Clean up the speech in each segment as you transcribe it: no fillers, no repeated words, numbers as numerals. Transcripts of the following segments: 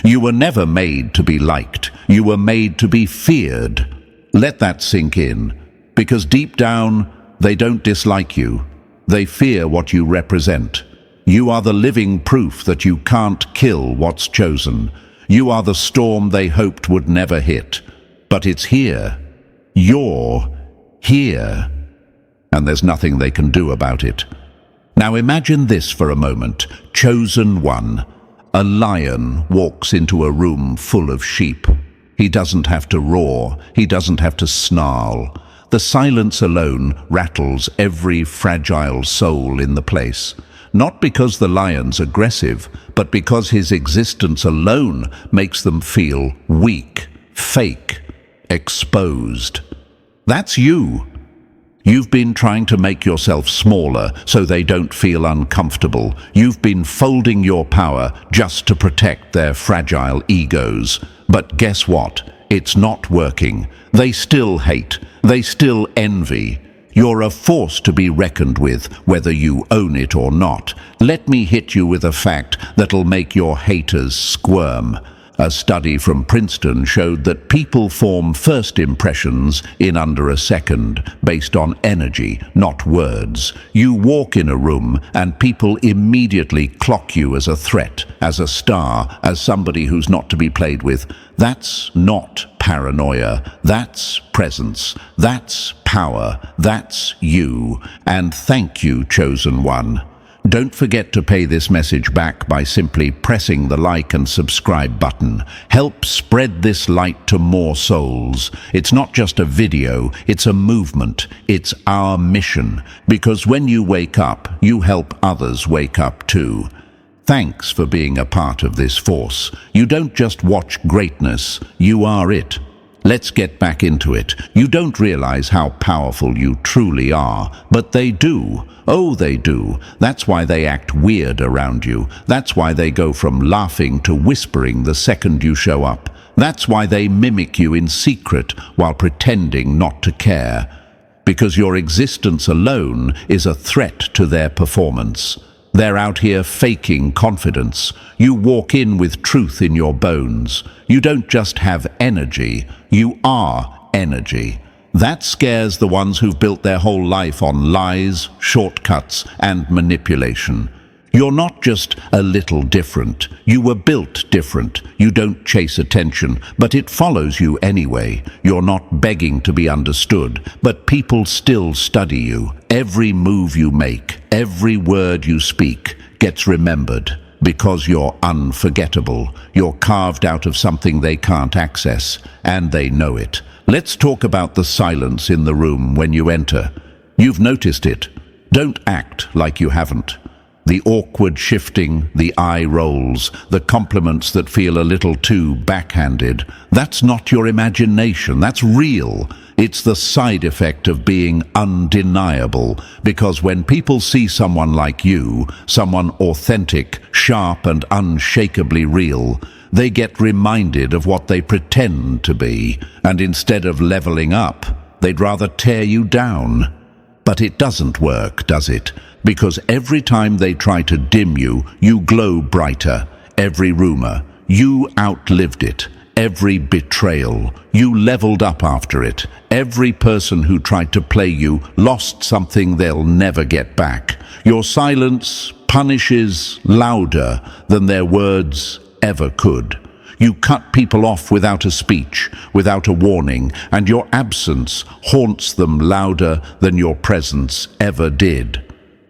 You were never made to be liked. You were made to be feared. Let that sink in, because deep down, they don't dislike you. They fear what you represent. You are the living proof that you can't kill what's chosen. You are the storm they hoped would never hit. But it's here. You're here. And there's nothing they can do about it. Now imagine this for a moment. Chosen one. A lion walks into a room full of sheep. He doesn't have to roar. He doesn't have to snarl. The silence alone rattles every fragile soul in the place. Not because the lion's aggressive, but because his existence alone makes them feel weak, fake, exposed. That's you. You've been trying to make yourself smaller so they don't feel uncomfortable. You've been folding your power just to protect their fragile egos. But guess what? It's not working. They still hate. They still envy. You're a force to be reckoned with, whether you own it or not. Let me hit you with a fact that'll make your haters squirm. A study from Princeton showed that people form first impressions in under a second, based on energy, not words. You walk in a room and people immediately clock you as a threat, as a star, as somebody who's not to be played with. That's not paranoia. That's presence. That's power. That's you. And thank you, chosen one. Don't forget to pay this message back by simply pressing the like and subscribe button. Help spread this light to more souls. It's not just a video, it's a movement. It's our mission. Because when you wake up, you help others wake up too. Thanks for being a part of this force. You don't just watch greatness, you are it. Let's get back into it. You don't realize how powerful you truly are, but they do. Oh, they do. That's why they act weird around you. That's why they go from laughing to whispering the second you show up. That's why they mimic you in secret while pretending not to care. Because your existence alone is a threat to their performance. They're out here faking confidence. You walk in with truth in your bones. You don't just have energy, you are energy. That scares the ones who've built their whole life on lies, shortcuts, and manipulation. You're not just a little different. You were built different. You don't chase attention, but it follows you anyway. You're not begging to be understood, but people still study you. Every move you make, every word you speak gets remembered because you're unforgettable. You're carved out of something they can't access, and they know it. Let's talk about the silence in the room when you enter. You've noticed it. Don't act like you haven't. The awkward shifting, the eye rolls, the compliments that feel a little too backhanded. That's not your imagination, that's real. It's the side effect of being undeniable, because when people see someone like you, someone authentic, sharp and unshakably real, they get reminded of what they pretend to be, and instead of leveling up, they'd rather tear you down. But it doesn't work, does it? Because every time they try to dim you, you glow brighter. Every rumor, you outlived it. Every betrayal, you leveled up after it. Every person who tried to play you lost something they'll never get back. Your silence punishes louder than their words ever could. You cut people off without a speech, without a warning, and your absence haunts them louder than your presence ever did.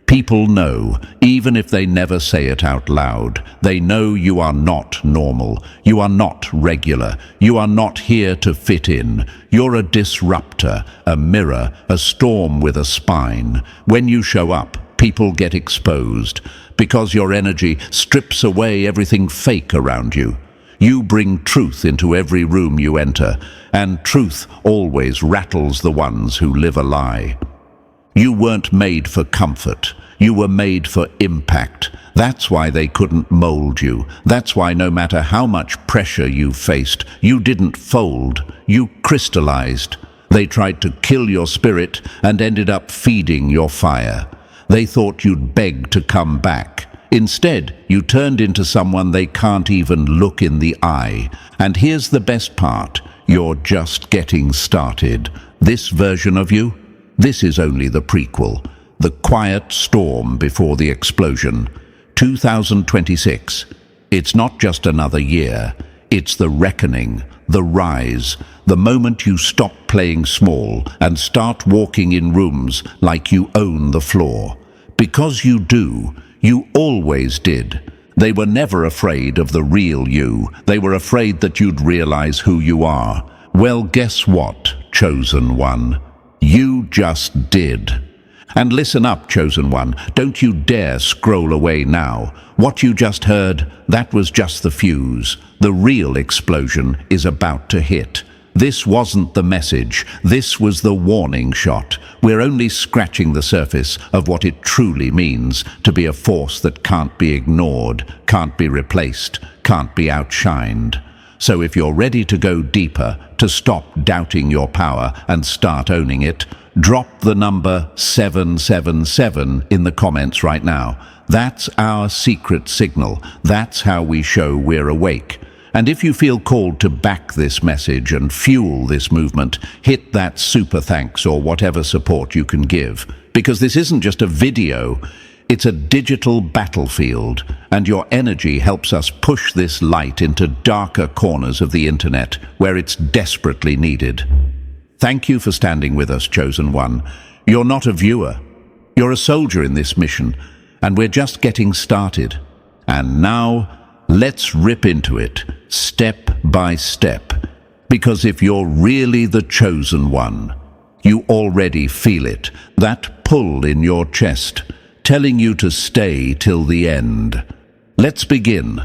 People know, even if they never say it out loud, they know you are not normal, you are not regular, you are not here to fit in. You're a disruptor, a mirror, a storm with a spine. When you show up, people get exposed, because your energy strips away everything fake around you. You bring truth into every room you enter, and truth always rattles the ones who live a lie. You weren't made for comfort. You were made for impact. That's why they couldn't mold you. That's why no matter how much pressure you faced, you didn't fold. You crystallized. They tried to kill your spirit and ended up feeding your fire. They thought you'd beg to come back. Instead, you turned into someone they can't even look in the eye. And here's the best part. You're just getting started. This version of you? This is only the prequel. The quiet storm before the explosion. 2026. It's not just another year. It's the reckoning, the rise, the moment you stop playing small and start walking in rooms like you own the floor. Because you do. You always did. They were never afraid of the real you. They were afraid that you'd realize who you are. Well, guess what, chosen one? You just did. And listen up, chosen one. Don't you dare scroll away now. What you just heard, that was just the fuse. The real explosion is about to hit. This wasn't the message. This was the warning shot. We're only scratching the surface of what it truly means to be a force that can't be ignored, can't be replaced, can't be outshined. So if you're ready to go deeper, to stop doubting your power and start owning it, drop the number 777 in the comments right now. That's our secret signal. That's how we show we're awake. And if you feel called to back this message and fuel this movement, hit that super thanks or whatever support you can give. Because this isn't just a video, it's a digital battlefield, and your energy helps us push this light into darker corners of the internet where it's desperately needed. Thank you for standing with us, chosen one. You're not a viewer. You're a soldier in this mission, and we're just getting started. And now, let's rip into it, step by step. Because if you're really the chosen one, you already feel it, that pull in your chest, telling you to stay till the end. Let's begin.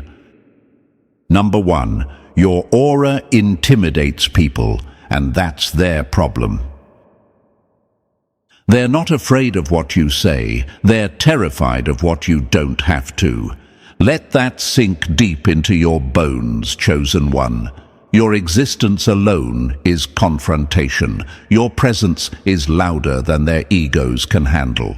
Number 1, your aura intimidates people, and that's their problem. They're not afraid of what you say, they're terrified of what you don't have to. Let that sink deep into your bones, chosen one. Your existence alone is confrontation. Your presence is louder than their egos can handle.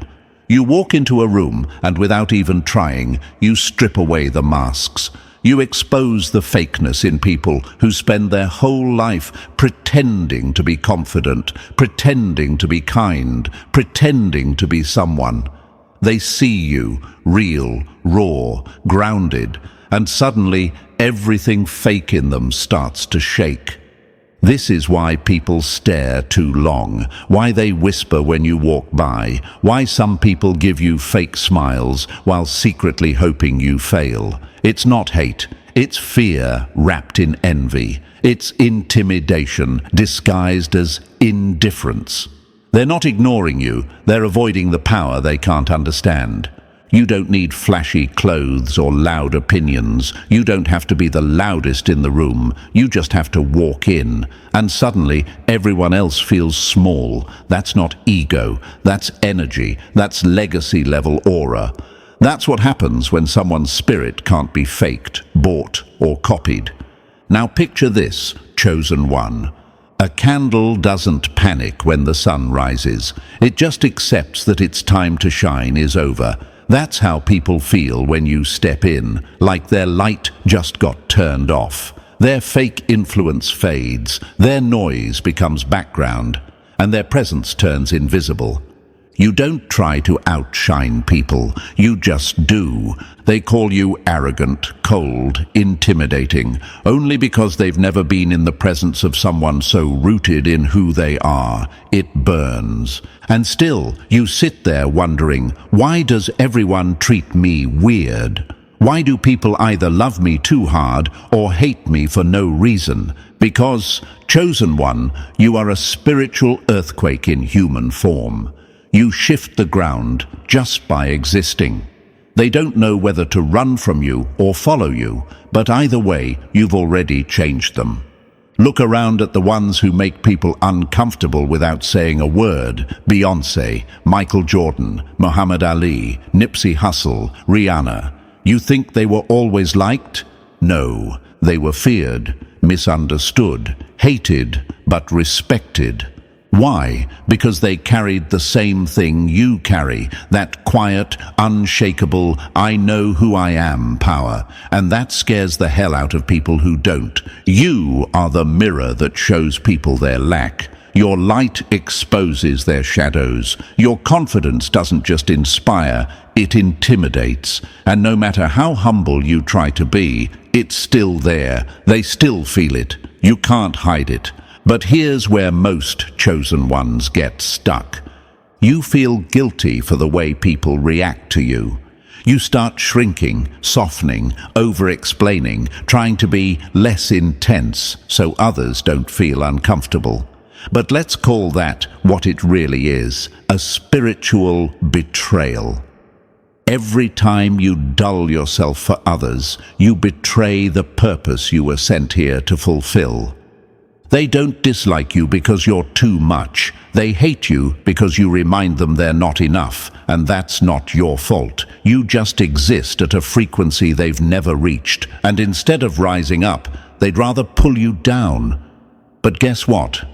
You walk into a room and without even trying, you strip away the masks. You expose the fakeness in people who spend their whole life pretending to be confident, pretending to be kind, pretending to be someone. They see you, real, raw, grounded, and suddenly everything fake in them starts to shake. This is why people stare too long, why they whisper when you walk by, why some people give you fake smiles while secretly hoping you fail. It's not hate, it's fear wrapped in envy. It's intimidation disguised as indifference. They're not ignoring you, they're avoiding the power they can't understand. You don't need flashy clothes or loud opinions. You don't have to be the loudest in the room. You just have to walk in. And suddenly, everyone else feels small. That's not ego. That's energy. That's legacy-level aura. That's what happens when someone's spirit can't be faked, bought, or copied. Now picture this, chosen one. A candle doesn't panic when the sun rises. It just accepts that its time to shine is over. That's how people feel when you step in, like their light just got turned off. Their fake influence fades, their noise becomes background, and their presence turns invisible. You don't try to outshine people, you just do. They call you arrogant, cold, intimidating, only because they've never been in the presence of someone so rooted in who they are. It burns. And still, you sit there wondering, why does everyone treat me weird? Why do people either love me too hard or hate me for no reason? Because, chosen one, you are a spiritual earthquake in human form. You shift the ground just by existing. They don't know whether to run from you or follow you, but either way, you've already changed them. Look around at the ones who make people uncomfortable without saying a word. Beyoncé, Michael Jordan, Muhammad Ali, Nipsey Hussle, Rihanna. You think they were always liked? No, they were feared, misunderstood, hated, but respected. Why? Because they carried the same thing you carry, that quiet, unshakable, I know who I am power, and that scares the hell out of people who don't. You are the mirror that shows people their lack. Your light exposes their shadows. Your confidence doesn't just inspire, it intimidates. And no matter how humble you try to be, it's still there. They still feel it. You can't hide it. But here's where most chosen ones get stuck. You feel guilty for the way people react to you. You start shrinking, softening, over-explaining, trying to be less intense so others don't feel uncomfortable. But let's call that what it really is, a spiritual betrayal. Every time you dull yourself for others, you betray the purpose you were sent here to fulfill. They don't dislike you because you're too much. They hate you because you remind them they're not enough, and that's not your fault. You just exist at a frequency they've never reached, and instead of rising up, they'd rather pull you down. But guess what?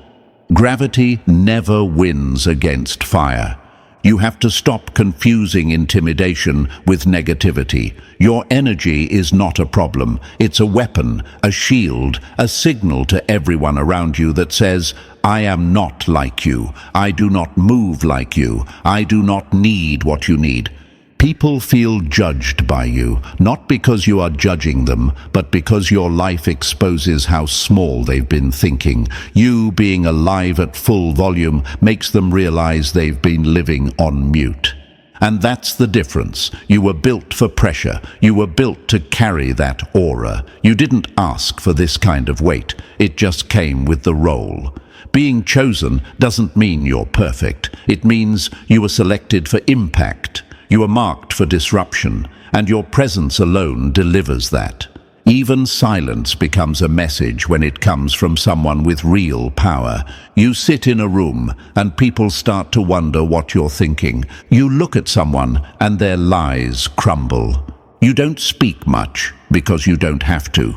Gravity never wins against fire. You have to stop confusing intimidation with negativity. Your energy is not a problem. It's a weapon, a shield, a signal to everyone around you that says, I am not like you. I do not move like you. I do not need what you need. People feel judged by you, not because you are judging them, but because your life exposes how small they've been thinking. You being alive at full volume makes them realize they've been living on mute. And that's the difference. You were built for pressure. You were built to carry that aura. You didn't ask for this kind of weight. It just came with the role. Being chosen doesn't mean you're perfect. It means you were selected for impact. You are marked for disruption, and your presence alone delivers that. Even silence becomes a message when it comes from someone with real power. You sit in a room, and people start to wonder what you're thinking. You look at someone, and their lies crumble. You don't speak much, because you don't have to.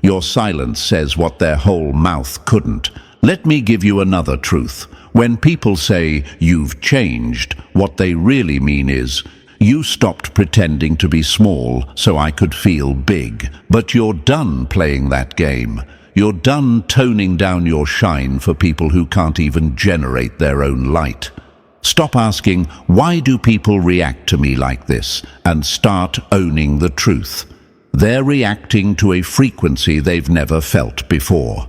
Your silence says what their whole mouth couldn't. Let me give you another truth. When people say, you've changed, what they really mean is, you stopped pretending to be small so I could feel big. But you're done playing that game. You're done toning down your shine for people who can't even generate their own light. Stop asking, why do people react to me like this? And start owning the truth. They're reacting to a frequency they've never felt before.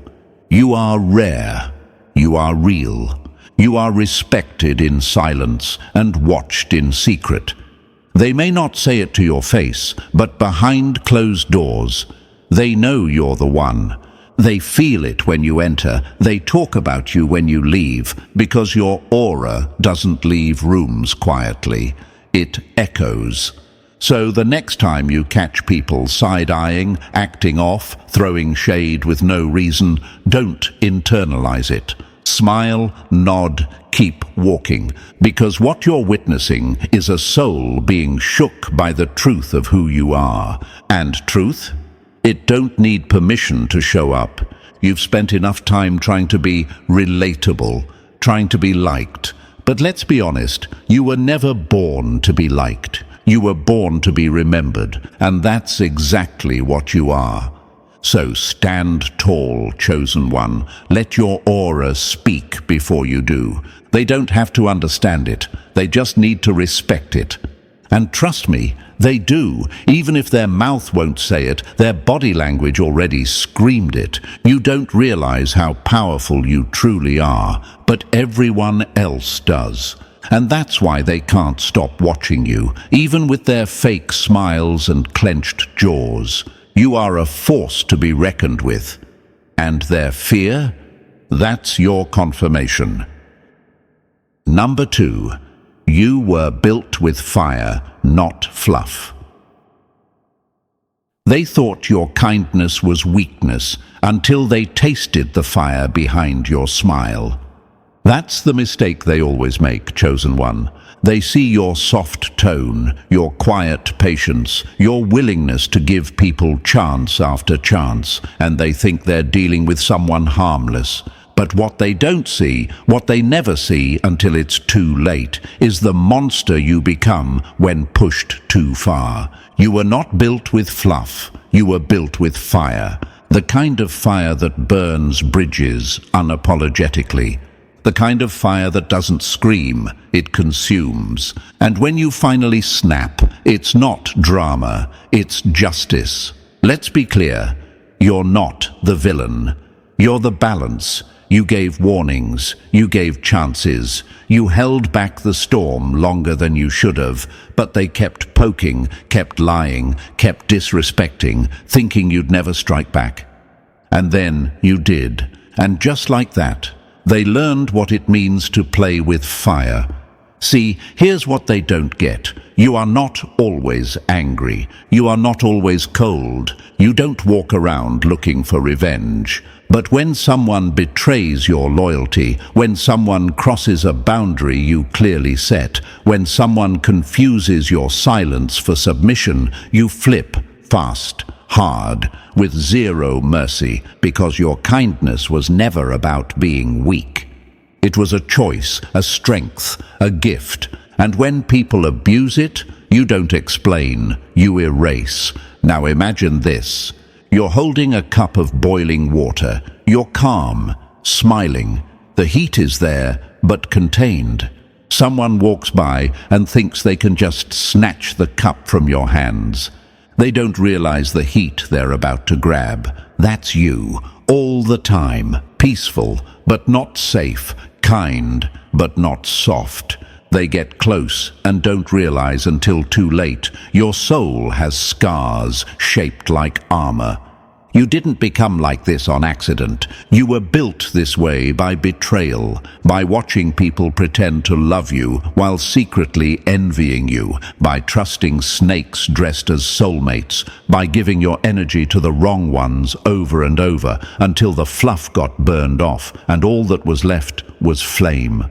You are rare. You are real. You are respected in silence and watched in secret. They may not say it to your face, but behind closed doors, they know you're the one. They feel it when you enter. They talk about you when you leave, because your aura doesn't leave rooms quietly. It echoes. So the next time you catch people side-eyeing, acting off, throwing shade with no reason, don't internalize it. Smile, nod, keep walking, because what you're witnessing is a soul being shook by the truth of who you are. And truth? It don't need permission to show up. You've spent enough time trying to be relatable, trying to be liked. But let's be honest, you were never born to be liked. You were born to be remembered, and that's exactly what you are. So stand tall, chosen one. Let your aura speak before you do. They don't have to understand it. They just need to respect it. And trust me, they do. Even if their mouth won't say it, their body language already screamed it. You don't realize how powerful you truly are, but everyone else does. And that's why they can't stop watching you, even with their fake smiles and clenched jaws. You are a force to be reckoned with. And their fear? That's your confirmation. Number 2, you were built with fire, not fluff. They thought your kindness was weakness until they tasted the fire behind your smile. That's the mistake they always make, chosen one. They see your soft tone, your quiet patience, your willingness to give people chance after chance, and they think they're dealing with someone harmless. But what they don't see, what they never see until it's too late, is the monster you become when pushed too far. You were not built with fluff, you were built with fire. The kind of fire that burns bridges unapologetically. The kind of fire that doesn't scream, it consumes. And when you finally snap, it's not drama, it's justice. Let's be clear, you're not the villain. You're the balance. You gave warnings, you gave chances, you held back the storm longer than you should have, but they kept poking, kept lying, kept disrespecting, thinking you'd never strike back. And then you did, and just like that, they learned what it means to play with fire. See, here's what they don't get. You are not always angry. You are not always cold. You don't walk around looking for revenge. But when someone betrays your loyalty, when someone crosses a boundary you clearly set, when someone confuses your silence for submission, you flip fast, hard, with zero mercy, because your kindness was never about being weak. It was a choice, a strength, a gift. And when people abuse it, you don't explain, you erase. Now imagine this. You're holding a cup of boiling water. You're calm, smiling. The heat is there, but contained. Someone walks by and thinks they can just snatch the cup from your hands. They don't realize the heat they're about to grab. That's you, all the time, peaceful, but not safe, kind, but not soft. They get close and don't realize until too late your soul has scars shaped like armor. You didn't become like this on accident. You were built this way by betrayal, by watching people pretend to love you while secretly envying you, by trusting snakes dressed as soulmates, by giving your energy to the wrong ones over and over until the fluff got burned off and all that was left was flame.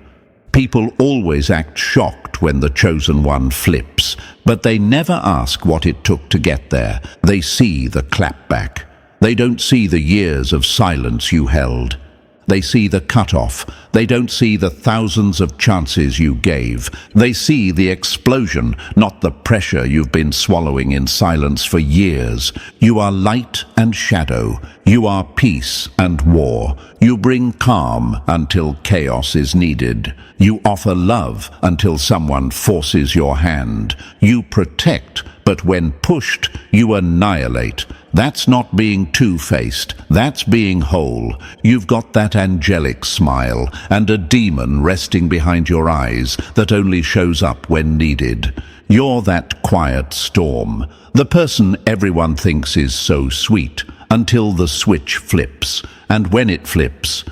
People always act shocked when the chosen one flips, but they never ask what it took to get there. They see the clapback. They don't see the years of silence you held. They see the cutoff. They don't see the thousands of chances you gave. They see the explosion, not the pressure you've been swallowing in silence for years. You are light and shadow. You are peace and war. You bring calm until chaos is needed. You offer love until someone forces your hand. You protect, but when pushed, you annihilate. That's not being two-faced, that's being whole. You've got that angelic smile and a demon resting behind your eyes that only shows up when needed. You're that quiet storm, the person everyone thinks is so sweet, until the switch flips. And when it flips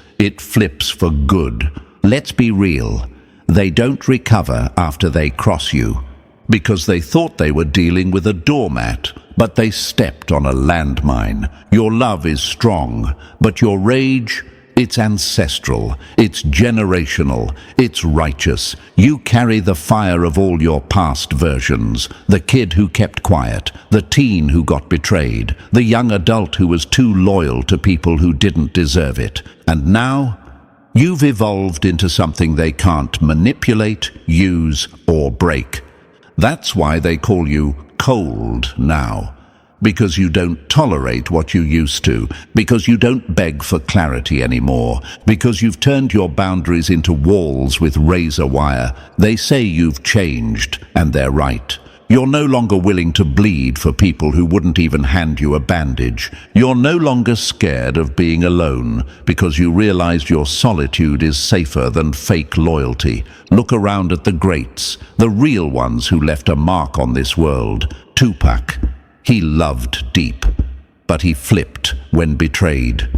for good. Let's be real, they don't recover after they cross you, because they thought they were dealing with a doormat, but they stepped on a landmine. Your love is strong, but your rage, it's ancestral, it's generational, it's righteous. You carry the fire of all your past versions, the kid who kept quiet, the teen who got betrayed, the young adult who was too loyal to people who didn't deserve it. And now, you've evolved into something they can't manipulate, use, or break. That's why they call you cold now. Because you don't tolerate what you used to. Because you don't beg for clarity anymore. Because you've turned your boundaries into walls with razor wire. They say you've changed, and they're right. You're no longer willing to bleed for people who wouldn't even hand you a bandage. You're no longer scared of being alone because you realized your solitude is safer than fake loyalty. Look around at the greats, the real ones who left a mark on this world. Tupac, he loved deep, but he flipped when betrayed.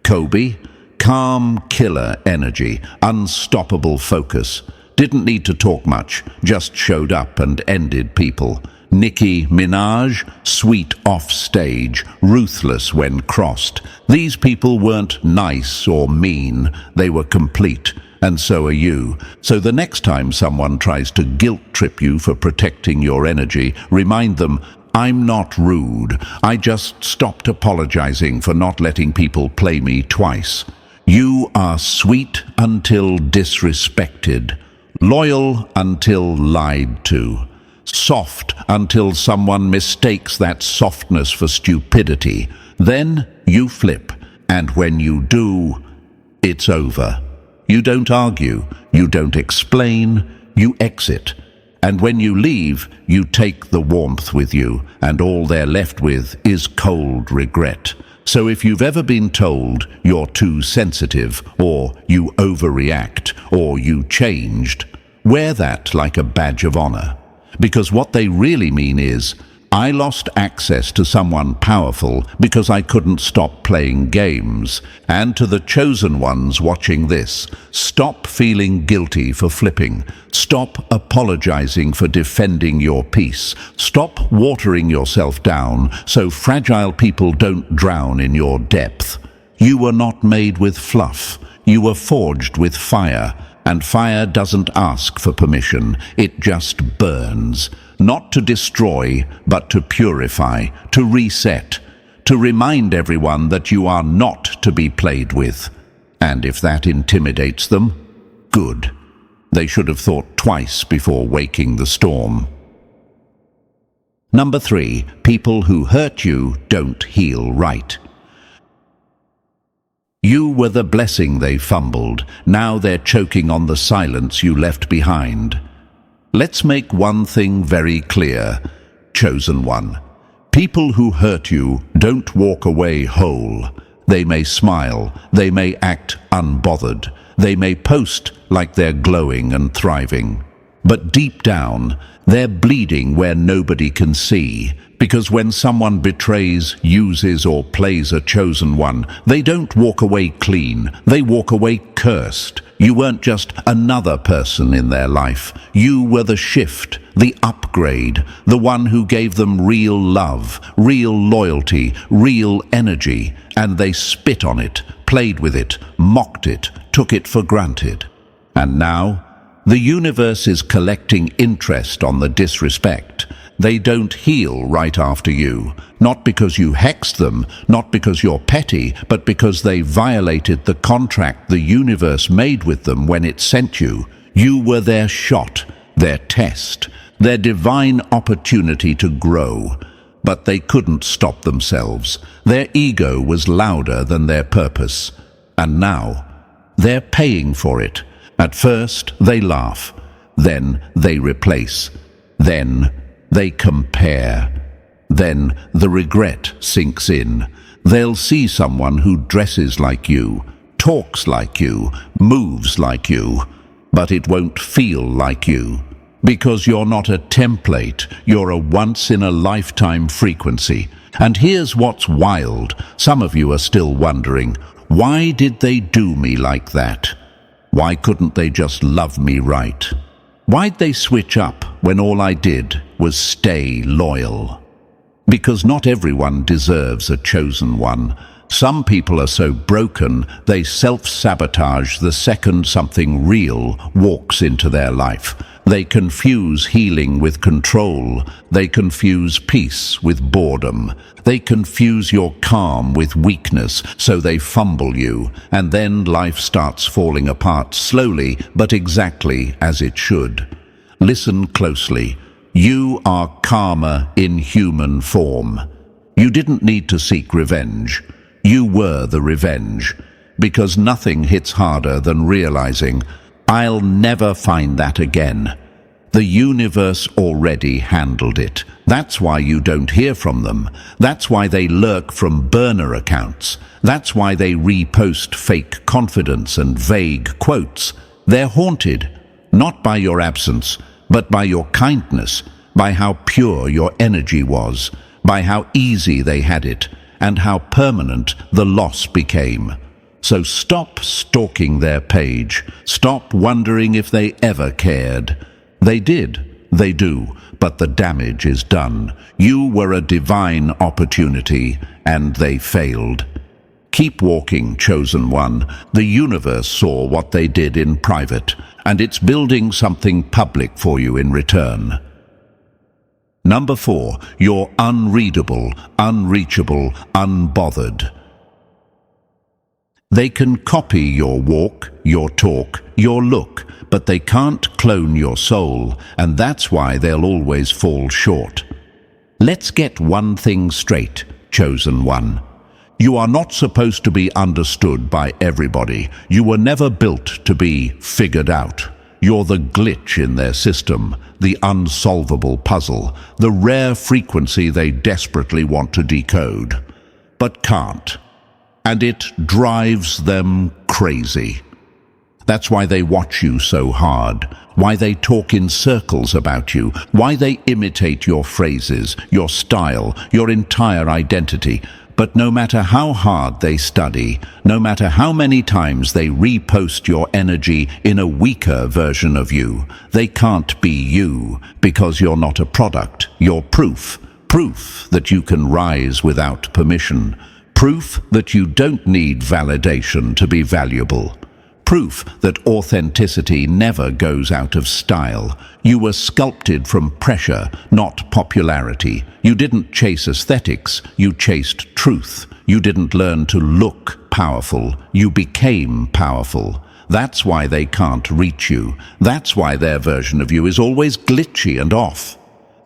Kobe, calm killer energy, unstoppable focus. Didn't need to talk much, just showed up and ended people. Nicki Minaj, sweet off stage, ruthless when crossed. These people weren't nice or mean, they were complete, and so are you. So the next time someone tries to guilt trip you for protecting your energy, remind them, I'm not rude, I just stopped apologizing for not letting people play me twice. You are sweet until disrespected, loyal until lied to, soft until someone mistakes that softness for stupidity. Then you flip, and when you do, it's over. You don't argue, you don't explain, you exit. And when you leave, you take the warmth with you, and all they're left with is cold regret. So if you've ever been told you're too sensitive, or you overreact, or you changed, wear that like a badge of honor. Because what they really mean is, I lost access to someone powerful because I couldn't stop playing games. And to the chosen ones watching this, stop feeling guilty for flipping. Stop apologizing for defending your peace. Stop watering yourself down so fragile people don't drown in your depth. You were not made with fluff. You were forged with fire. And fire doesn't ask for permission. It just burns. Not to destroy, but to purify, to reset, to remind everyone that you are not to be played with. And if that intimidates them, good. They should have thought twice before waking the storm. Number 3, people who hurt you don't heal right. You were the blessing they fumbled. Now they're choking on the silence you left behind. Let's make one thing very clear, chosen one. People who hurt you don't walk away whole. They may smile, they may act unbothered, they may post like they're glowing and thriving. But deep down, they're bleeding where nobody can see. Because when someone betrays, uses or plays a chosen one, they don't walk away clean, they walk away cursed. You weren't just another person in their life. You were the shift, the upgrade, the one who gave them real love, real loyalty, real energy, and they spit on it, played with it, mocked it, took it for granted. And now, the universe is collecting interest on the disrespect. They don't heal right after you, not because you hexed them, not because you're petty, but because they violated the contract the universe made with them when it sent you. You were their shot, their test, their divine opportunity to grow. But they couldn't stop themselves. Their ego was louder than their purpose. And now, they're paying for it. At first, they laugh. Then they replace. Then they compare. Then the regret sinks in. They'll see someone who dresses like you, talks like you, moves like you, but it won't feel like you. Because you're not a template, you're a once-in-a-lifetime frequency. And here's what's wild. Some of you are still wondering, why did they do me like that? Why couldn't they just love me right? Why'd they switch up when all I did was stay loyal? Because not everyone deserves a chosen one. Some people are so broken, they self-sabotage the second something real walks into their life. They confuse healing with control. They confuse peace with boredom. They confuse your calm with weakness, so they fumble you, and then life starts falling apart slowly, but exactly as it should. Listen closely. You are karma in human form. You didn't need to seek revenge. You were the revenge. Because nothing hits harder than realizing, I'll never find that again. The universe already handled it. That's why you don't hear from them. That's why they lurk from burner accounts. That's why they repost fake confidence and vague quotes. They're haunted, not by your absence, but by your kindness, by how pure your energy was, by how easy they had it, and how permanent the loss became. So stop stalking their page. Stop wondering if they ever cared. They did, they do, but the damage is done. You were a divine opportunity, and they failed. Keep walking, chosen one. The universe saw what they did in private, and it's building something public for you in return. Number 4, you're unreadable, unreachable, unbothered. They can copy your walk, your talk, your look, but they can't clone your soul, and that's why they'll always fall short. Let's get one thing straight, chosen one. You are not supposed to be understood by everybody. You were never built to be figured out. You're the glitch in their system, the unsolvable puzzle, the rare frequency they desperately want to decode, but can't. And it drives them crazy. That's why they watch you so hard, why they talk in circles about you, why they imitate your phrases, your style, your entire identity. But no matter how hard they study, no matter how many times they repost your energy in a weaker version of you, they can't be you, because you're not a product. You're proof. Proof that you can rise without permission. Proof that you don't need validation to be valuable. Proof that authenticity never goes out of style. You were sculpted from pressure, not popularity. You didn't chase aesthetics, you chased truth. You didn't learn to look powerful, you became powerful. That's why they can't reach you. That's why their version of you is always glitchy and off.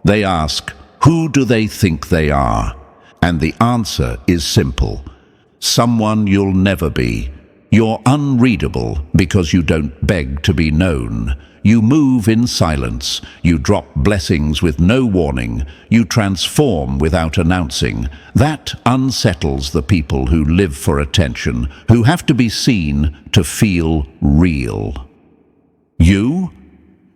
They ask, who do they think they are? And the answer is simple. Someone you'll never be. You're unreadable because you don't beg to be known. You move in silence. You drop blessings with no warning. You transform without announcing. That unsettles the people who live for attention, who have to be seen to feel real. You're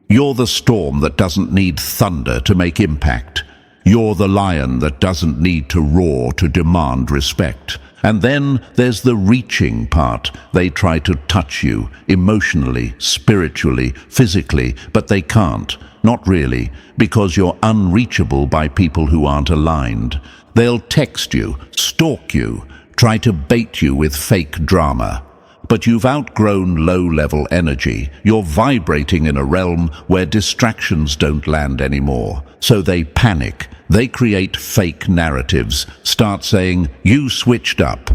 the storm that doesn't need thunder to make impact. You're the lion that doesn't need to roar to demand respect. And then there's the reaching part. They try to touch you, emotionally, spiritually, physically, but they can't. Not really, because you're unreachable by people who aren't aligned. They'll text you, stalk you, try to bait you with fake drama. But you've outgrown low-level energy. You're vibrating in a realm where distractions don't land anymore. So they panic. They create fake narratives, start saying, you switched up.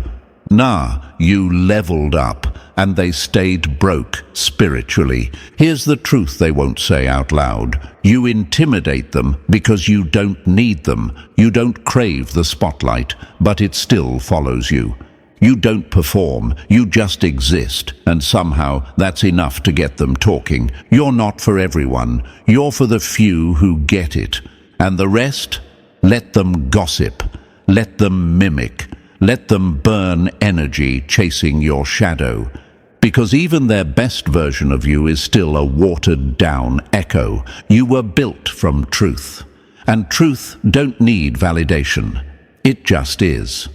Nah, you leveled up, and they stayed broke spiritually. Here's the truth they won't say out loud. You intimidate them because you don't need them. You don't crave the spotlight, but it still follows you. You don't perform, you just exist, and somehow that's enough to get them talking. You're not for everyone. You're for the few who get it. And the rest? Let them gossip. Let them mimic. Let them burn energy chasing your shadow. Because even their best version of you is still a watered-down echo. You were built from truth. And truth don't need validation. It just is.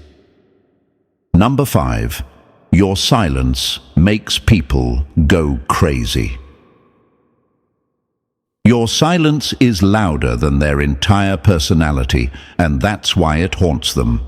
Number 5. Your silence makes people go crazy. Your silence is louder than their entire personality, and that's why it haunts them.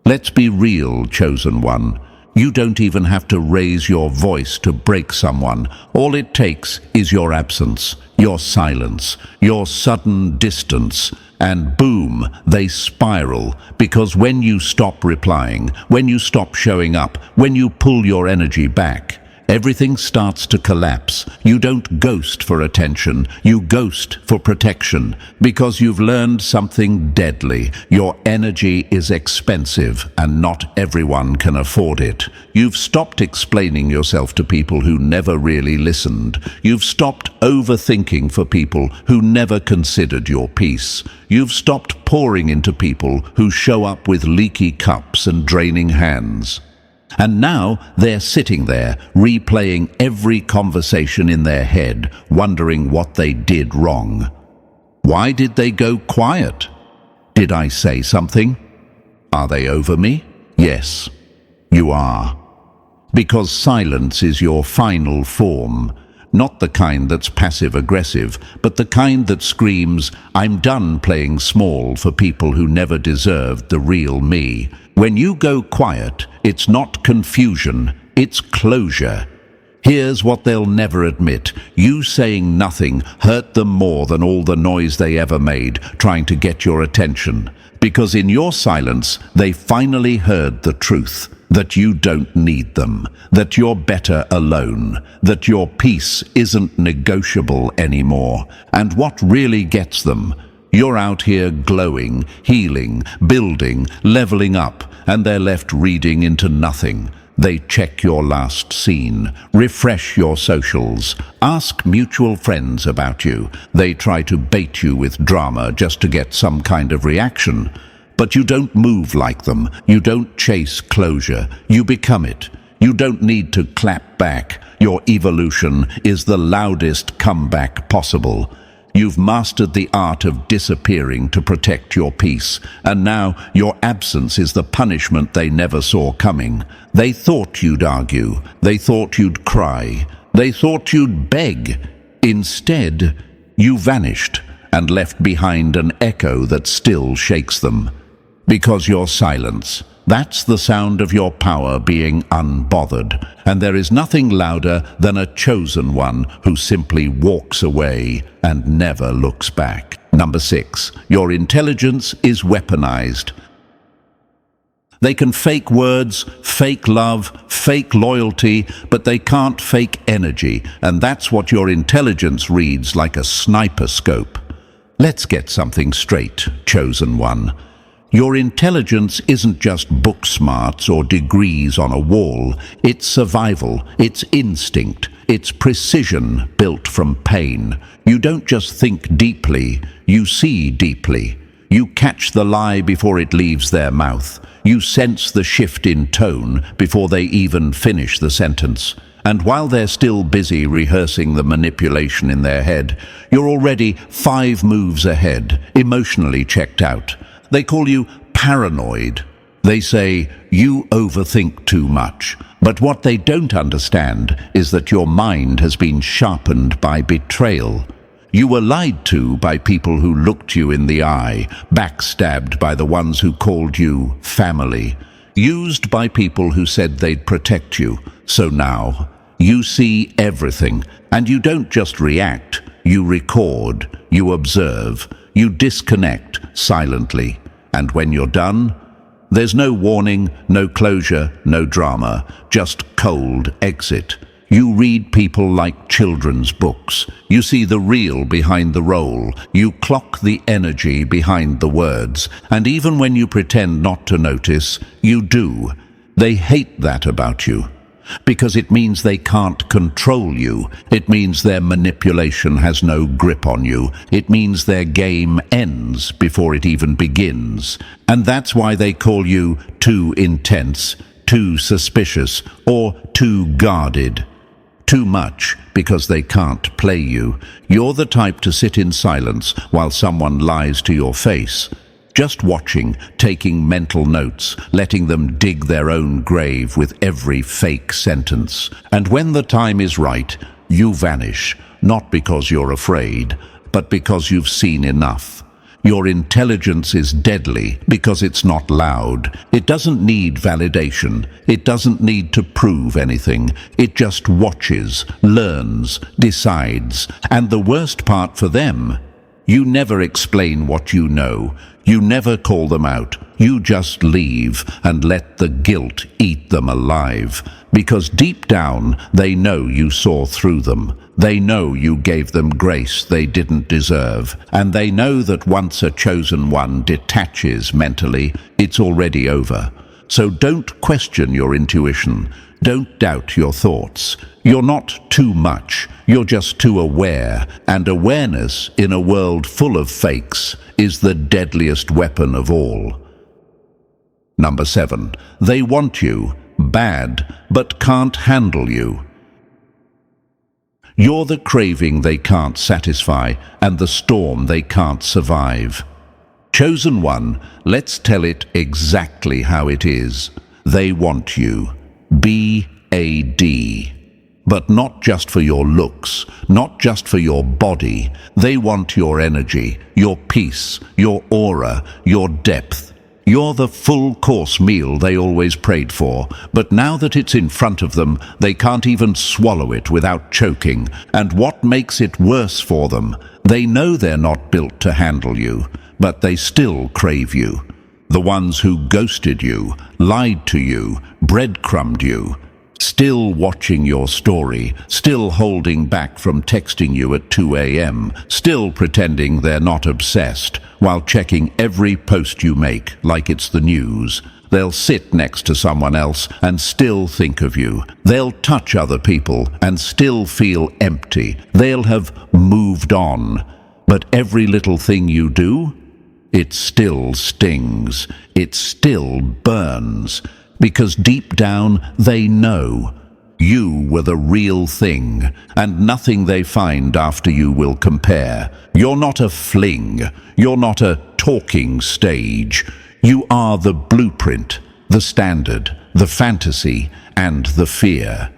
Let's be real, chosen one. You don't even have to raise your voice to break someone. All it takes is your absence, your silence, your sudden distance, and boom, they spiral, because when you stop replying, when you stop showing up, when you pull your energy back, everything starts to collapse. You don't ghost for attention, you ghost for protection, because you've learned something deadly. Your energy is expensive, and not everyone can afford it. You've stopped explaining yourself to people who never really listened. You've stopped overthinking for people who never considered your peace. You've stopped pouring into people who show up with leaky cups and draining hands. And now they're sitting there, replaying every conversation in their head, wondering what they did wrong. Why did they go quiet? Did I say something? Are they over me? Yes, you are. Because silence is your final form. Not the kind that's passive-aggressive, but the kind that screams, I'm done playing small for people who never deserved the real me. When you go quiet, it's not confusion, it's closure. Here's what they'll never admit. You saying nothing hurt them more than all the noise they ever made trying to get your attention. Because in your silence, they finally heard the truth. that you don't need them, that you're better alone, that your peace isn't negotiable anymore. And what really gets them? You're out here glowing, healing, building, leveling up, and they're left reading into nothing. They check your last scene, refresh your socials, ask mutual friends about you. They try to bait you with drama just to get some kind of reaction. But you don't move like them. You don't chase closure. You become it. You don't need to clap back. Your evolution is the loudest comeback possible. You've mastered the art of disappearing to protect your peace, and now your absence is the punishment they never saw coming. They thought you'd argue. They thought you'd cry. They thought you'd beg. Instead, you vanished and left behind an echo that still shakes them. Because your silence, that's the sound of your power being unbothered, and there is nothing louder than a chosen one who simply walks away and never looks back. Number 6, your intelligence is weaponized. They can fake words, fake love, fake loyalty, but they can't fake energy, and that's what your intelligence reads like a sniper scope. Let's get something straight, chosen one. Your intelligence isn't just book smarts or degrees on a wall. It's survival, it's instinct, it's precision built from pain. You don't just think deeply, you see deeply. You catch the lie before it leaves their mouth. You sense the shift in tone before they even finish the sentence. And while they're still busy rehearsing the manipulation in their head, you're already 5 moves ahead, emotionally checked out. They call you paranoid. They say you overthink too much. But what they don't understand is that your mind has been sharpened by betrayal. You were lied to by people who looked you in the eye, backstabbed by the ones who called you family, used by people who said they'd protect you. So now, you see everything, and you don't just react, you record, you observe, you disconnect silently. And when you're done, there's no warning, no closure, no drama, just cold exit. You read people like children's books. You see the real behind the role. You clock the energy behind the words. And even when you pretend not to notice, you do. They hate that about you, because it means they can't control you. It means their manipulation has no grip on you. It means their game ends before it even begins. And that's why they call you too intense, too suspicious, or too guarded. Too much because they can't play you. You're the type to sit in silence while someone lies to your face. Just watching, taking mental notes, letting them dig their own grave with every fake sentence. And when the time is right, you vanish, not because you're afraid, but because you've seen enough. Your intelligence is deadly because it's not loud. It doesn't need validation. It doesn't need to prove anything. It just watches, learns, decides. And the worst part for them, you never explain what you know. You never call them out. You just leave and let the guilt eat them alive. Because deep down, they know you saw through them. They know you gave them grace they didn't deserve. And they know that once a chosen one detaches mentally, it's already over. So don't question your intuition. Don't doubt your thoughts. You're not too much. You're just too aware. And awareness in a world full of fakes is the deadliest weapon of all. Number 7. They want you, bad, but can't handle you. You're the craving they can't satisfy and the storm they can't survive. Chosen one, let's tell it exactly how it is. They want you. B-A-D. But not just for your looks, not just for your body. They want your energy, your peace, your aura, your depth. You're the full-course meal they always prayed for, but now that it's in front of them, they can't even swallow it without choking. And what makes it worse for them? They know they're not built to handle you, but they still crave you. the ones who ghosted you, lied to you, breadcrumbed you, still watching your story, still holding back from texting you at 2 a.m., still pretending they're not obsessed, while checking every post you make like it's the news. They'll sit next to someone else and still think of you. They'll touch other people and still feel empty. They'll have moved on. But every little thing you do, it still stings. It still burns. Because deep down, they know you were the real thing, and nothing they find after you will compare. You're not a fling. You're not a talking stage. You are the blueprint, the standard, the fantasy, and the fear.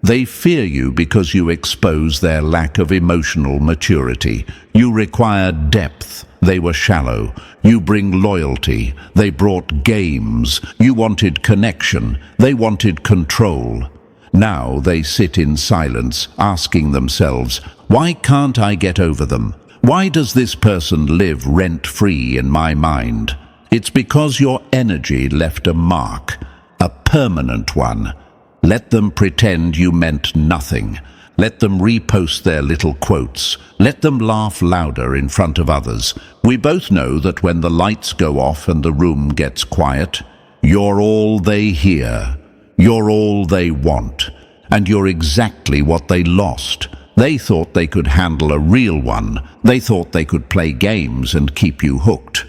They fear you because you expose their lack of emotional maturity. You require depth. They were shallow. You bring loyalty. They brought games. You wanted connection. They wanted control. Now they sit in silence, asking themselves, why can't I get over them? Why does this person live rent-free in my mind? It's because your energy left a mark, a permanent one. Let them pretend you meant nothing. Let them repost their little quotes. Let them laugh louder in front of others. We both know that when the lights go off and the room gets quiet, you're all they hear. You're all they want. And you're exactly what they lost. They thought they could handle a real one. They thought they could play games and keep you hooked.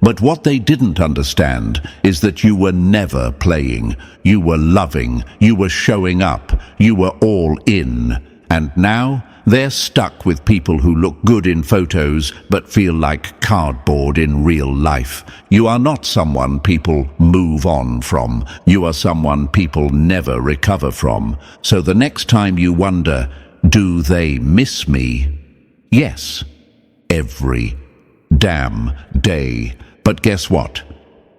But what they didn't understand is that you were never playing. You were loving. You were showing up. You were all in. And now they're stuck with people who look good in photos but feel like cardboard in real life. You are not someone people move on from. You are someone people never recover from. So the next time you wonder, do they miss me? Yes, every damn day. But guess what?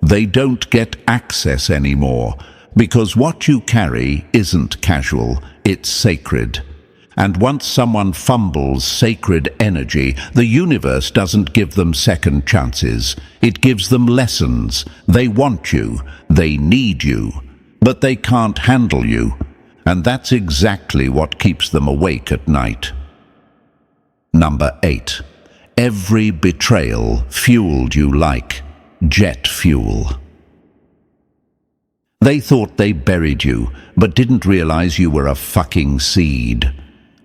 They don't get access anymore, because what you carry isn't casual, it's sacred. And once someone fumbles sacred energy, the universe doesn't give them second chances. It gives them lessons. They want you, they need you, but they can't handle you. And that's exactly what keeps them awake at night. Number 8. Every betrayal fueled you like jet fuel. They thought they buried you, but didn't realize you were a fucking seed.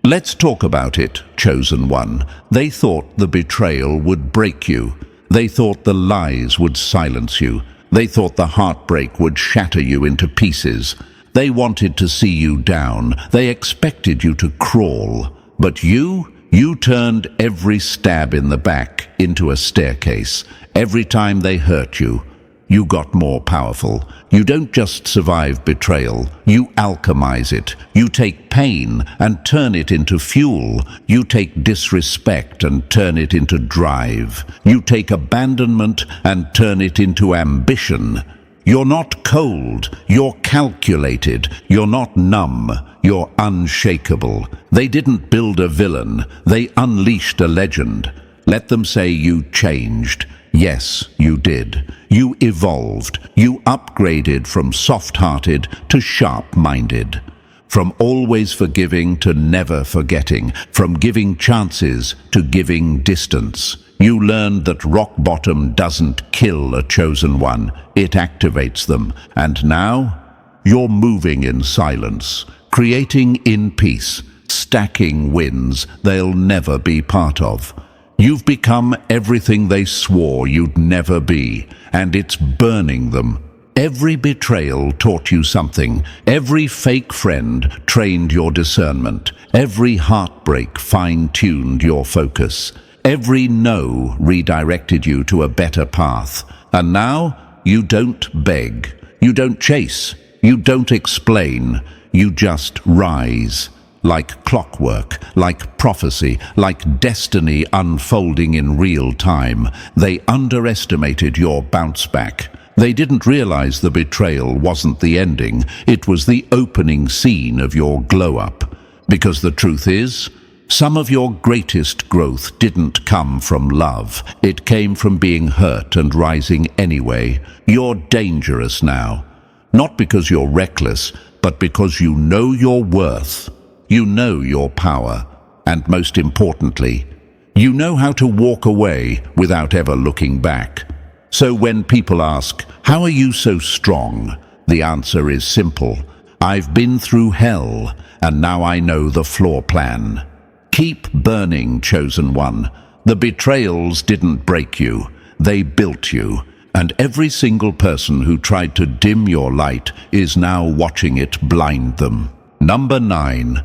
Let's talk about it, chosen one. They thought the betrayal would break you. They thought the lies would silence you. They thought the heartbreak would shatter you into pieces. They wanted to see you down. They expected you to crawl. But you turned every stab in the back into a staircase. Every time they hurt you, you got more powerful. You don't just survive betrayal, you alchemize it. You take pain and turn it into fuel. You take disrespect and turn it into drive. You take abandonment and turn it into ambition. You're not cold, you're calculated. You're not numb, you're unshakable. They didn't build a villain, they unleashed a legend. Let them say you changed. Yes, you did. You evolved. You upgraded from soft-hearted to sharp-minded. From always forgiving to never forgetting. From giving chances to giving distance. You learned that rock bottom doesn't kill a chosen one. It activates them. And now, you're moving in silence. Creating in peace. Stacking wins they'll never be part of. You've become everything they swore you'd never be, and it's burning them. Every betrayal taught you something. Every fake friend trained your discernment. Every heartbreak fine-tuned your focus. Every no redirected you to a better path. And now, you don't beg. You don't chase. You don't explain. You just rise. Like clockwork, like prophecy, like destiny unfolding in real time. They underestimated your bounce back. They didn't realize the betrayal wasn't the ending. It was the opening scene of your glow-up. Because the truth is, Some of your greatest growth didn't come from love. It came from being hurt and rising anyway. You're dangerous now. Not because you're reckless, but because you know your worth. You know your power. And most importantly, you know how to walk away without ever looking back. So when people ask, "How are you so strong?" the answer is simple. I've been through hell, and now I know the floor plan. Keep burning, chosen one. The betrayals didn't break you, they built you. And every single person who tried to dim your light is now watching it blind them. Number 9,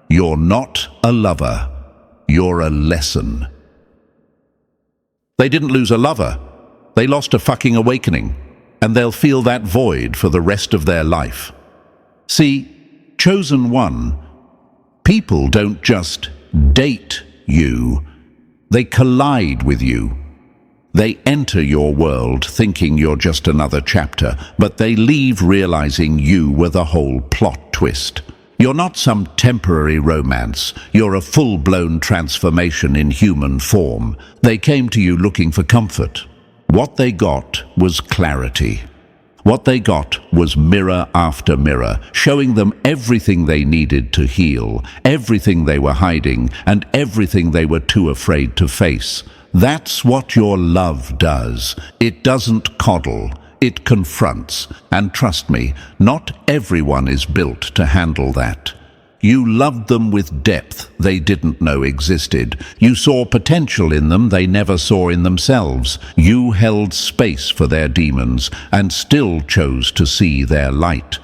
you're not a lover, you're a lesson. They didn't lose a lover, they lost a fucking awakening, and they'll feel that void for the rest of their life. See, chosen one, people don't just date you, they collide with you. They enter your world thinking you're just another chapter, but they leave realizing you were the whole plot twist. You're not some temporary romance, you're a full-blown transformation in human form. They came to you looking for comfort. What they got was clarity. What they got was mirror after mirror, showing them everything they needed to heal, everything they were hiding, and everything they were too afraid to face. That's what your love does. It doesn't coddle, it confronts. And trust me, not everyone is built to handle that. You loved them with depth they didn't know existed. You saw potential in them they never saw in themselves. You held space for their demons and still chose to see their light.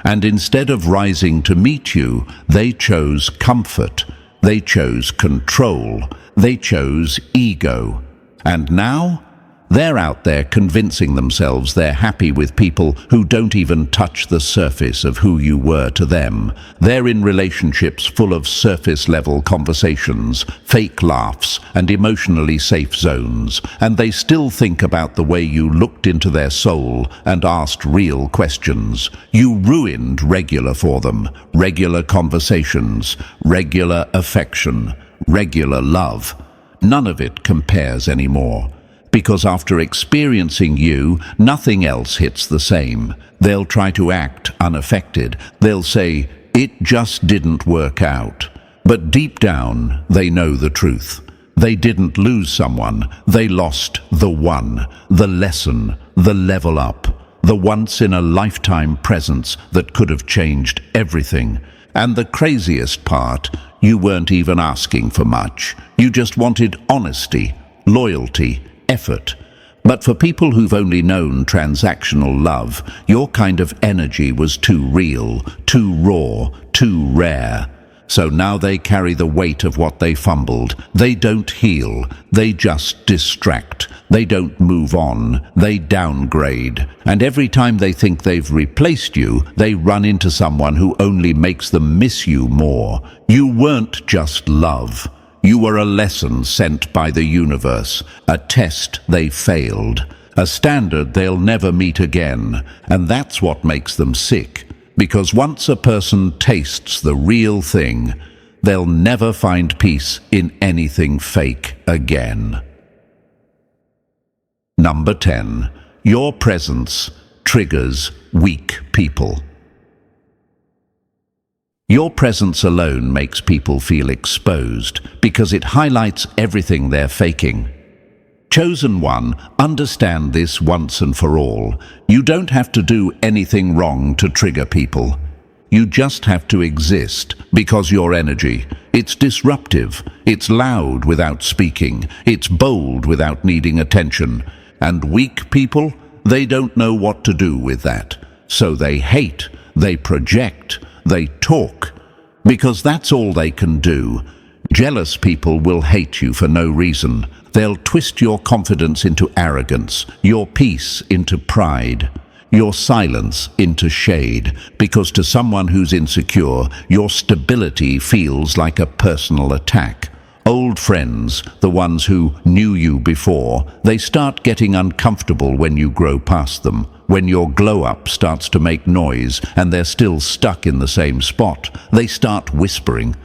And instead of rising to meet you, they chose comfort. They chose control. They chose ego. And now, they're out there convincing themselves they're happy with people who don't even touch the surface of who you were to them. They're in relationships full of surface-level conversations, fake laughs, and emotionally safe zones. And they still think about the way you looked into their soul and asked real questions. You ruined regular for them, regular conversations, regular affection, regular love. None of it compares anymore. Because after experiencing you, nothing else hits the same. They'll try to act unaffected. They'll say, "It just didn't work out." But deep down, they know the truth. They didn't lose someone. They lost the one, the lesson, the level up, the once-in-a-lifetime presence that could have changed everything. And the craziest part, you weren't even asking for much. You just wanted honesty, loyalty, effort. But for people who've only known transactional love, your kind of energy was too real, too raw, too rare. So now they carry the weight of what they fumbled. They don't heal, they just distract. They don't move on, they downgrade. And every time they think they've replaced you, they run into someone who only makes them miss you more. You weren't just love. You were a lesson sent by the universe, a test they failed, a standard they'll never meet again. And that's what makes them sick, because once a person tastes the real thing, they'll never find peace in anything fake again. Number 10. Your presence triggers weak people. Your presence alone makes people feel exposed because it highlights everything they're faking. Chosen one, understand this once and for all. You don't have to do anything wrong to trigger people. You just have to exist because your energy, it's disruptive, it's loud without speaking, it's bold without needing attention. And weak people, they don't know what to do with that. So they hate, they project, they talk, because that's all they can do. Jealous people will hate you for no reason. They'll twist your confidence into arrogance, your peace into pride, your silence into shade, because to someone who's insecure, your stability feels like a personal attack. Old friends, the ones who knew you before, they start getting uncomfortable when you grow past them. When your glow-up starts to make noise and they're still stuck in the same spot, they start whispering,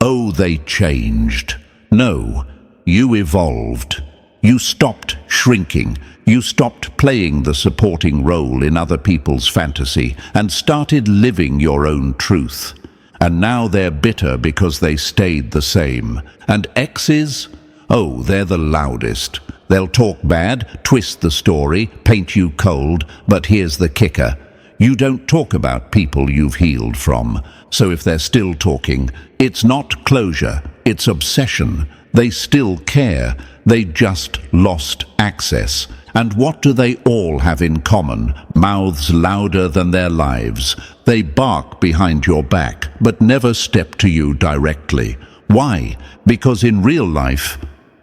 Oh, they changed. No, you evolved. You stopped shrinking. You stopped playing the supporting role in other people's fantasy and started living your own truth. And now they're bitter because they stayed the same. And exes? Oh, they're the loudest. They'll talk bad, twist the story, paint you cold, but here's the kicker. You don't talk about people you've healed from. So if they're still talking, it's not closure, it's obsession. They still care. They just lost access. And what do they all have in common? Mouths louder than their lives. They bark behind your back, but never step to you directly. Why? Because in real life,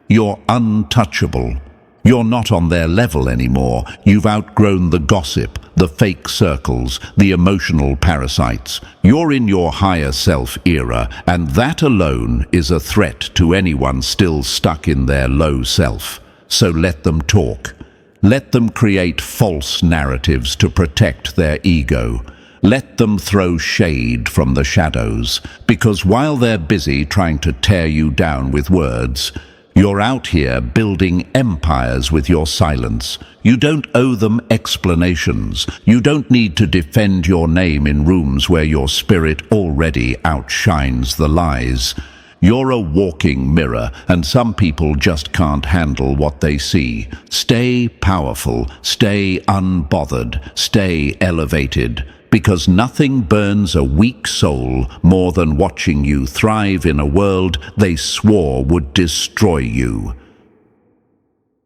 you're untouchable. You're not on their level anymore. You've outgrown the gossip, the fake circles, the emotional parasites. You're in your higher self era, and that alone is a threat to anyone still stuck in their low self. So let them talk. Let them create false narratives to protect their ego. Let them throw shade from the shadows, because while they're busy trying to tear you down with words, you're out here building empires with your silence. You don't owe them explanations. You don't need to defend your name in rooms where your spirit already outshines the lies. You're a walking mirror, and some people just can't handle what they see. Stay powerful, stay unbothered, stay elevated, because nothing burns a weak soul more than watching you thrive in a world they swore would destroy you.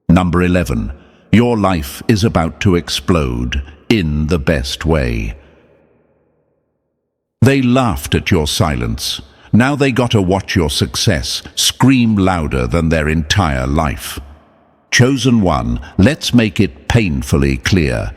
Number 11. Your life is about to explode in the best way. They laughed at your silence. Now they gotta watch your success scream louder than their entire life. Chosen one, let's make it painfully clear.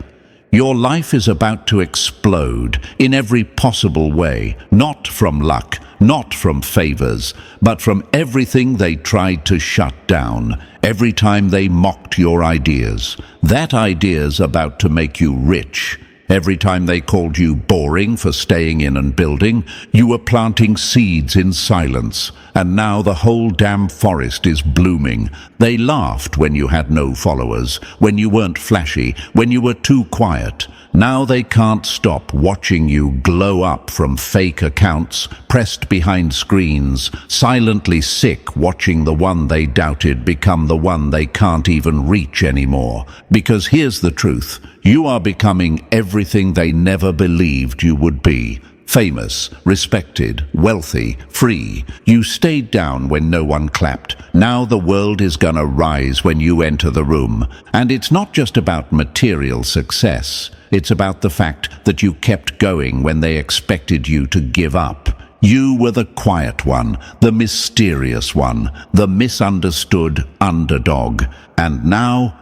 Your life is about to explode in every possible way, not from luck, not from favors, but from everything they tried to shut down, every time they mocked your ideas. That idea's about to make you rich. Every time they called you boring for staying in and building, you were planting seeds in silence, and now the whole damn forest is blooming. They laughed when you had no followers, when you weren't flashy, when you were too quiet. Now they can't stop watching you glow up from fake accounts, pressed behind screens, silently sick watching the one they doubted become the one they can't even reach anymore. Because here's the truth, you are becoming everything they never believed you would be. Famous, respected, wealthy, free. You stayed down when no one clapped. Now the world is gonna rise when you enter the room. And it's not just about material success. It's about the fact that you kept going when they expected you to give up. You were the quiet one, the mysterious one, the misunderstood underdog. And now,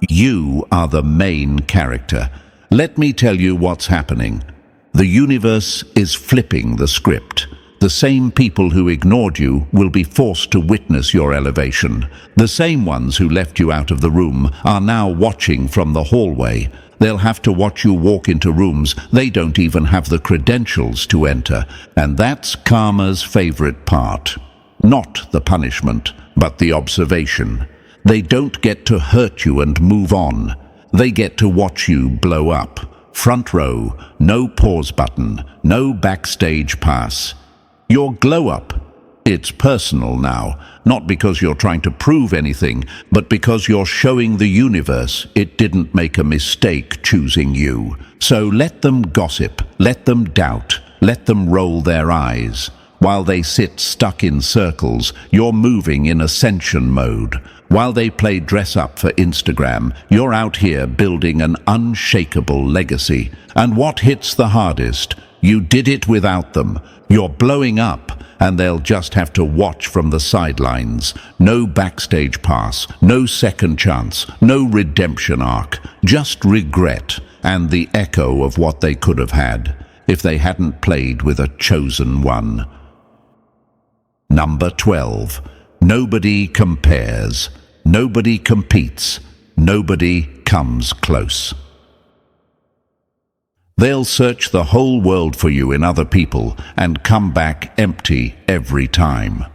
you are the main character. Let me tell you what's happening. The universe is flipping the script. The same people who ignored you will be forced to witness your elevation. The same ones who left you out of the room are now watching from the hallway. They'll have to watch you walk into rooms they don't even have the credentials to enter. And that's karma's favorite part. Not the punishment, but the observation. They don't get to hurt you and move on. They get to watch you blow up. Front row, no pause button, no backstage pass. Your glow up, it's personal now, not because you're trying to prove anything, but because you're showing the universe it didn't make a mistake choosing you. So let them gossip, let them doubt, let them roll their eyes. While they sit stuck in circles, you're moving in ascension mode. While they play dress-up for Instagram, you're out here building an unshakable legacy. And what hits the hardest? You did it without them. You're blowing up, and they'll just have to watch from the sidelines. No backstage pass, no second chance, no redemption arc. Just regret and the echo of what they could have had if they hadn't played with a chosen one. Number 12. Nobody compares. Nobody competes. Nobody comes close. They'll search the whole world for you in other people and come back empty every time.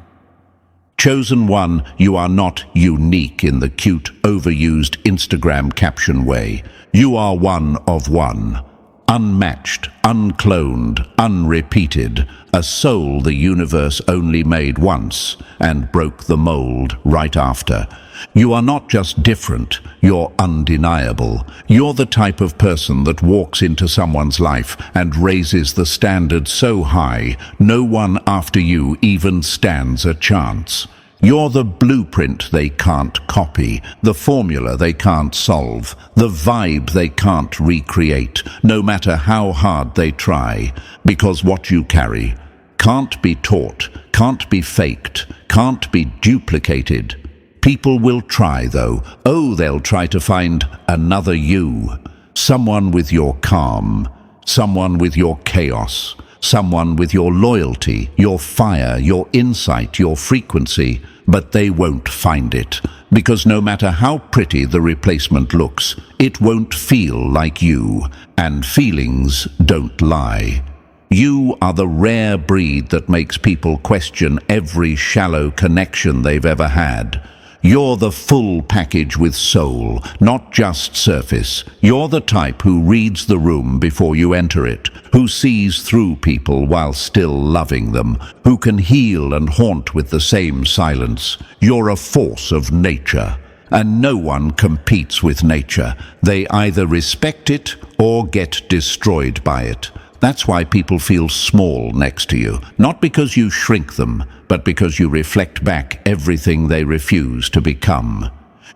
Chosen one, you are not unique in the cute, overused Instagram caption way. You are one of one. Unmatched, uncloned, unrepeated, a soul the universe only made once and broke the mold right after. You are not just different, you're undeniable. You're the type of person that walks into someone's life and raises the standard so high, no one after you even stands a chance. You're the blueprint they can't copy, the formula they can't solve, the vibe they can't recreate, no matter how hard they try, because what you carry can't be taught, can't be faked, can't be duplicated. People will try, though. Oh, they'll try to find another you. Someone with your calm, someone with your chaos, someone with your loyalty, your fire, your insight, your frequency, but they won't find it. Because no matter how pretty the replacement looks, it won't feel like you, and feelings don't lie. You are the rare breed that makes people question every shallow connection they've ever had. You're the full package with soul, not just surface. You're the type who reads the room before you enter it, who sees through people while still loving them, who can heal and haunt with the same silence. You're a force of nature, and no one competes with nature. They either respect it or get destroyed by it. That's why people feel small next to you, not because you shrink them, but because you reflect back everything they refuse to become.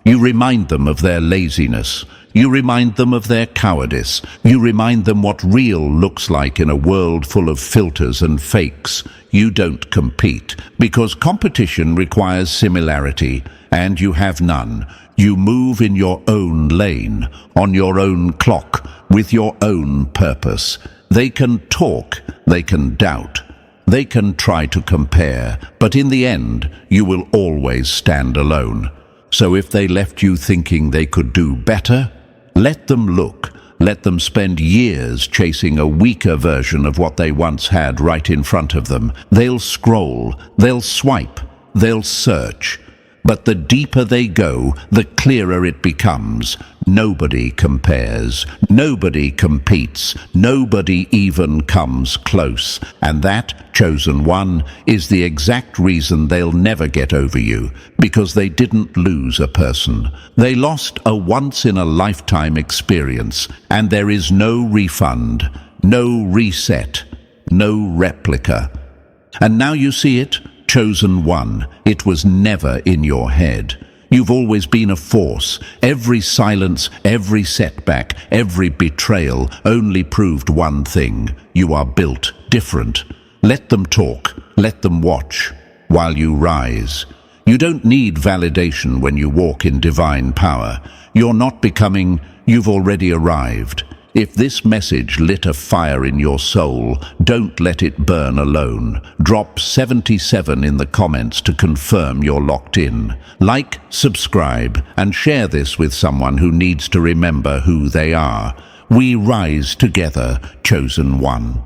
You remind them of their laziness. You remind them of their cowardice. You remind them what real looks like in a world full of filters and fakes. You don't compete, because competition requires similarity, and you have none. You move in your own lane, on your own clock, with your own purpose. They can talk, they can doubt, they can try to compare, but in the end, you will always stand alone. So if they left you thinking they could do better, let them look. Let them spend years chasing a weaker version of what they once had right in front of them. They'll scroll, they'll swipe, they'll search. But the deeper they go, the clearer it becomes. Nobody compares, nobody competes, nobody even comes close. And that, chosen one, is the exact reason they'll never get over you. Because they didn't lose a person. They lost a once-in-a-lifetime experience, and there is no refund, no reset, no replica. And now you see it? Chosen one, it was never in your head. You've always been a force. Every silence, every setback, every betrayal only proved one thing. You are built different. Let them talk, let them watch, while you rise. You don't need validation when you walk in divine power. You're not becoming, you've already arrived. If this message lit a fire in your soul, don't let it burn alone. Drop 77 in the comments to confirm you're locked in. Like, subscribe, and share this with someone who needs to remember who they are. We rise together, chosen one.